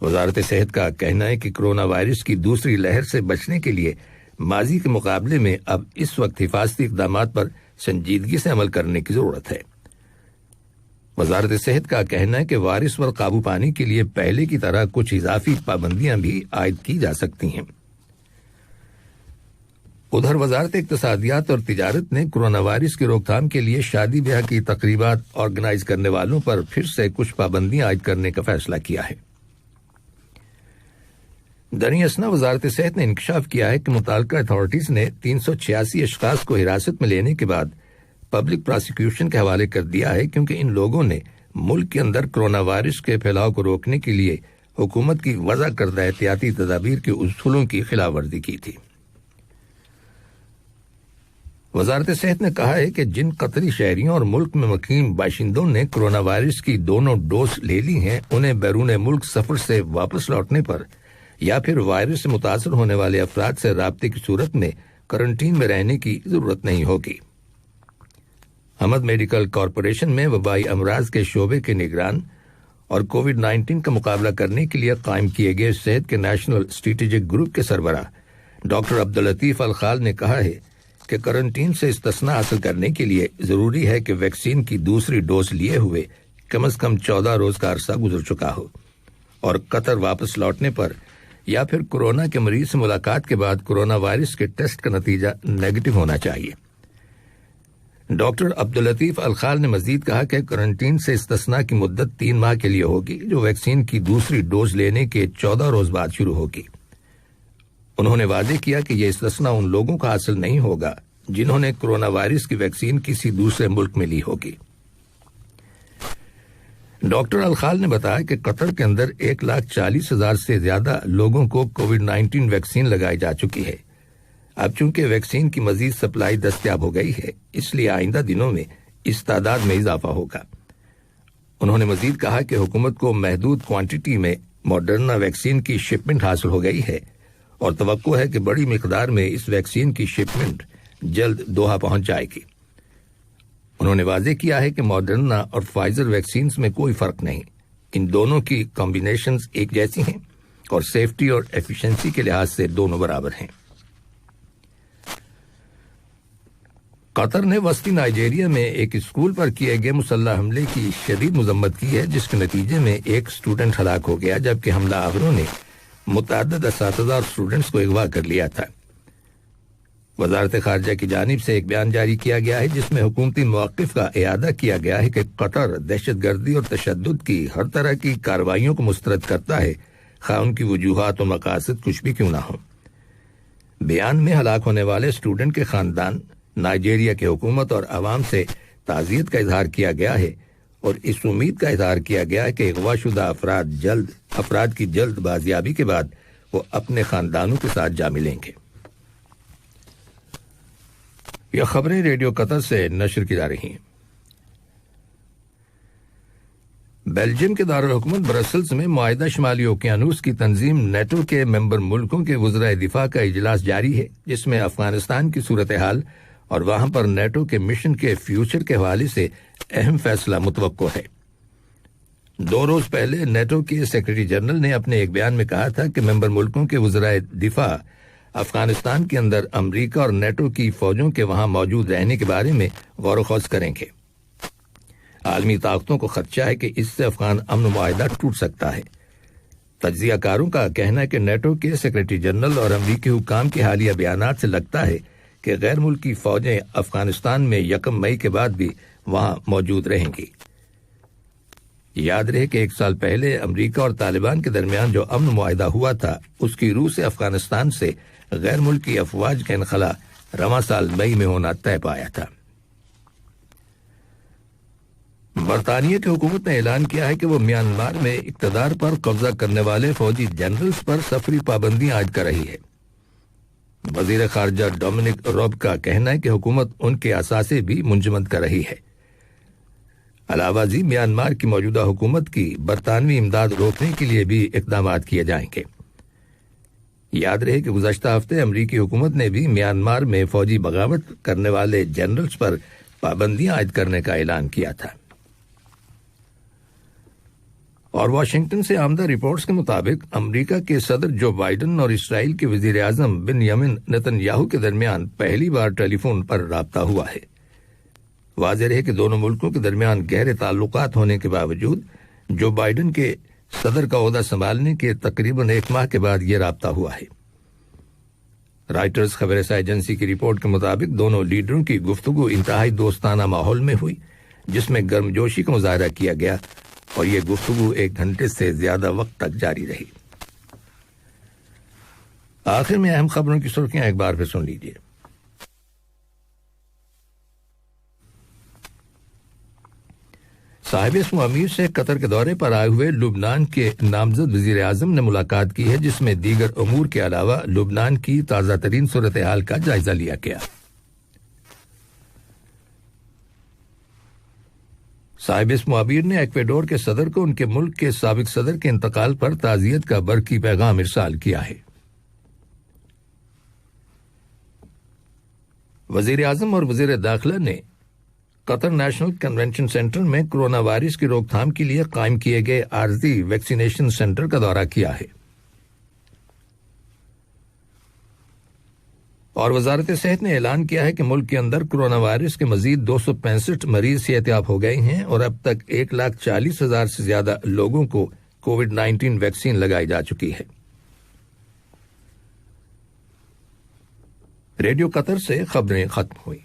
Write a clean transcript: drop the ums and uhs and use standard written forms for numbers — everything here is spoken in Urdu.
وزارت صحت کا کہنا ہے کہ کرونا وائرس کی دوسری لہر سے بچنے کے لیے ماضی کے مقابلے میں اب اس وقت حفاظتی اقدامات پر سنجیدگی سے عمل کرنے کی ضرورت ہے۔ وزارت صحت کا کہنا ہے کہ وائرس پر قابو پانے کے لیے پہلے کی طرح کچھ اضافی پابندیاں بھی عائد کی جا سکتی ہیں۔ ادھر وزارت اقتصادیات اور تجارت نے کرونا وائرس کی روک تھام کے لیے شادی بیاہ کی تقریبات آرگنائز کرنے والوں پر پھر سے کچھ پابندیاں عائد کرنے کا فیصلہ کیا ہے۔ دریں اثنا وزارت صحت نے انکشاف کیا ہے کہ متعلقہ اتھارٹیز نے 386 اشخاص کو حراست میں لینے کے بعد پبلک پراسیکیوشن کے حوالے کر دیا ہے، کیونکہ ان لوگوں نے ملک کے اندر کرونا وائرس کے پھیلاؤ کو روکنے کے لیے حکومت کی وضع کردہ احتیاطی تدابیر کے اصولوں کی خلاف ورزی کی تھی۔ وزارت صحت نے کہا ہے کہ جن قطری شہریوں اور ملک میں مقیم باشندوں نے کرونا وائرس کی دونوں ڈوز لے لی ہیں، انہیں بیرون ملک سفر سے واپس لوٹنے پر یا پھر وائرس سے متاثر ہونے والے افراد سے رابطے کی صورت میں کرنٹین میں رہنے کی ضرورت نہیں ہوگی۔ احمد میڈیکل کارپوریشن میں وبائی امراض کے شعبے کے نگران اور کووڈ 19 کا مقابلہ کرنے کے لیے قائم کیے گئے صحت کے نیشنل اسٹریٹجک گروپ کے سربراہ ڈاکٹر عبداللطیف الخال نے کہا ہے کہ کرنٹین سے استثناء حاصل کرنے کے لیے ضروری ہے کہ ویکسین کی دوسری ڈوز لیے ہوئے کم از کم 14 روز کا عرصہ گزر چکا ہو اور قطر واپس لوٹنے پر یا پھر کورونا کے مریض سے ملاقات کے بعد کورونا وائرس کے ٹیسٹ کا نتیجہ نیگیٹو ہونا چاہیے۔ ڈاکٹر عبداللطیف الخال نے مزید کہا کہ کرنٹین سے استثناء کی مدت 3 ماہ کے لیے ہوگی، جو ویکسین کی دوسری ڈوز لینے کے 14 روز بعد شروع ہوگی۔ انہوں نے واضح کیا کہ یہ استثناء ان لوگوں کا حاصل نہیں ہوگا جنہوں نے کورونا وائرس کی ویکسین کسی دوسرے ملک میں لی ہوگی۔ ڈاکٹر الخال نے بتایا کہ قطر کے اندر 1,40,000 سے زیادہ لوگوں کو کووڈ 19 ویکسین لگائی جا چکی ہے۔ اب چونکہ ویکسین کی مزید سپلائی دستیاب ہو گئی ہے، اس لیے آئندہ دنوں میں اس تعداد میں اضافہ ہوگا۔ انہوں نے مزید کہا کہ حکومت کو محدود کوانٹٹی میں ماڈرنا ویکسین کی شپمنٹ حاصل ہو گئی ہے اور توقع ہے کہ بڑی مقدار میں اس ویکسین کی شپمنٹ جلد دوحہ پہنچ جائے گی۔ انہوں نے واضح کیا ہے کہ ماڈرنا اور فائزر ویکسینز میں کوئی فرق نہیں، ان دونوں کی کمبینیشنز ایک جیسی ہیں اور سیفٹی اور ایفیشنسی کے لحاظ سے دونوں برابر ہیں۔ قطر نے وسطی نائجیریا میں ایک اسکول پر کیے گئے مسلح حملے کی شدید مذمت کی ہے، جس کے نتیجے میں ایک اسٹوڈنٹ ہلاک ہو گیا جبکہ حملہ آوروں نے متعدد اساتذہ اور اسٹوڈنٹس کو اغوا کر لیا تھا۔ وزارت خارجہ کی جانب سے ایک بیان جاری کیا گیا ہے جس میں حکومتی موقف کا اعادہ کیا گیا ہے کہ قطر دہشت گردی اور تشدد کی ہر طرح کی کارروائیوں کو مسترد کرتا ہے، خواہ ان کی وجوہات و مقاصد کچھ بھی کیوں نہ ہوں۔ بیان میں ہلاک ہونے والے اسٹوڈنٹ کے خاندان، نائجیریا کی حکومت اور عوام سے تعزیت کا اظہار کیا گیا ہے اور اس امید کا اظہار کیا گیا ہے کہ اغوا شدہ افراد کی جلد بازیابی کے بعد وہ اپنے خاندانوں کے ساتھ جا ملیں گے۔ یہ خبریں ریڈیو قطر سے نشر کی جا رہی ہیں۔ بیلجیم کے دارالحکومت برسلز میں معاہدہ شمالی اوقیانوس کی تنظیم نیٹو کے ممبر ملکوں کے وزرائے دفاع کا اجلاس جاری ہے، جس میں افغانستان کی صورتحال اور وہاں پر نیٹو کے مشن کے فیوچر کے حوالے سے اہم فیصلہ متوقع ہے۔ 2 روز پہلے نیٹو کے سیکرٹری جنرل نے اپنے ایک بیان میں کہا تھا کہ ممبر ملکوں کے وزرائے دفاع افغانستان کے اندر امریکہ اور نیٹو کی فوجوں کے وہاں موجود رہنے کے بارے میں غور و خوض کریں گے۔ عالمی طاقتوں کو خدشہ ہے کہ اس سے افغان امن معاہدہ ٹوٹ سکتا ہے۔ تجزیہ کاروں کا کہنا ہے کہ نیٹو کے سیکرٹری جنرل اور امریکی حکام کے حالیہ بیانات سے لگتا ہے کہ غیر ملکی فوجیں افغانستان میں 1 مئی کے بعد بھی وہاں موجود رہیں گی۔ یاد رہے کہ 1 سال پہلے امریکہ اور طالبان کے درمیان جو امن معاہدہ ہوا تھا، اس کی روح سے افغانستان سے غیر ملکی افواج کا انخلا رواں سال مئی میں ہونا طے پایا تھا۔ برطانیہ کی حکومت نے اعلان کیا ہے کہ وہ میانمار میں اقتدار پر قبضہ کرنے والے فوجی جنرلز پر سفری پابندیاں عائد کر رہی ہے۔ وزیر خارجہ ڈومنک روب کا کہنا ہے کہ حکومت ان کے اثاثے بھی منجمد کر رہی ہے۔ علاوہ ازیں میانمار کی موجودہ حکومت کی برطانوی امداد روکنے کے لیے بھی اقدامات کیے جائیں گے۔ یاد رہے کہ گزشتہ ہفتے امریکی حکومت نے بھی میانمار میں فوجی بغاوت کرنے والے جنرلز پر پابندیاں عائد کرنے کا اعلان کیا تھا۔ اور واشنگٹن سے آمدہ رپورٹس کے مطابق امریکہ کے صدر جو بائیڈن اور اسرائیل کے وزیر اعظم بنیامین نیتن یاہو کے درمیان پہلی بار ٹیلی فون پر رابطہ ہوا ہے۔ واضح ہے کہ دونوں ملکوں کے درمیان گہرے تعلقات ہونے کے باوجود جو بائیڈن کے صدر کا عہدہ سنبھالنے کے تقریباً 1 ماہ کے بعد یہ رابطہ ہوا ہے۔ رائٹرز خبر رساں ایجنسی کی رپورٹ کے مطابق دونوں لیڈروں کی گفتگو انتہائی دوستانہ ماحول میں ہوئی، جس میں گرمجوشی کا مظاہرہ کیا گیا اور یہ گفتگو 1 گھنٹے سے زیادہ وقت تک جاری رہی۔ آخر میں اہم خبروں کی سرخیاں ایک بار پھر سن لیجیے۔ صاحب اسم امیر سے قطر کے دورے پر آئے ہوئے لبنان کے نامزد وزیر اعظم نے ملاقات کی ہے، جس میں دیگر امور کے علاوہ لبنان کی تازہ ترین صورتحال کا جائزہ لیا گیا۔ صاحب اسم امیر نے ایکویڈور کے صدر کو ان کے ملک کے سابق صدر کے انتقال پر تعزیت کا برقی پیغام ارسال کیا ہے۔ وزیر اعظم اور وزیر داخلہ نے قطر نیشنل کنونشن سینٹر میں کرونا وائرس کی روک تھام کے لیے قائم کیے گئے عارضی ویکسینیشن سینٹر کا دورہ کیا ہے، اور وزارت صحت نے اعلان کیا ہے کہ ملک کے اندر کرونا وائرس کے مزید 265 مریض صحت یاب ہو گئے ہیں اور اب تک 1,40,000 سے زیادہ لوگوں کو کووڈ-19 ویکسین لگائی جا چکی ہے۔ ریڈیو قطر سے خبریں ختم ہوئی۔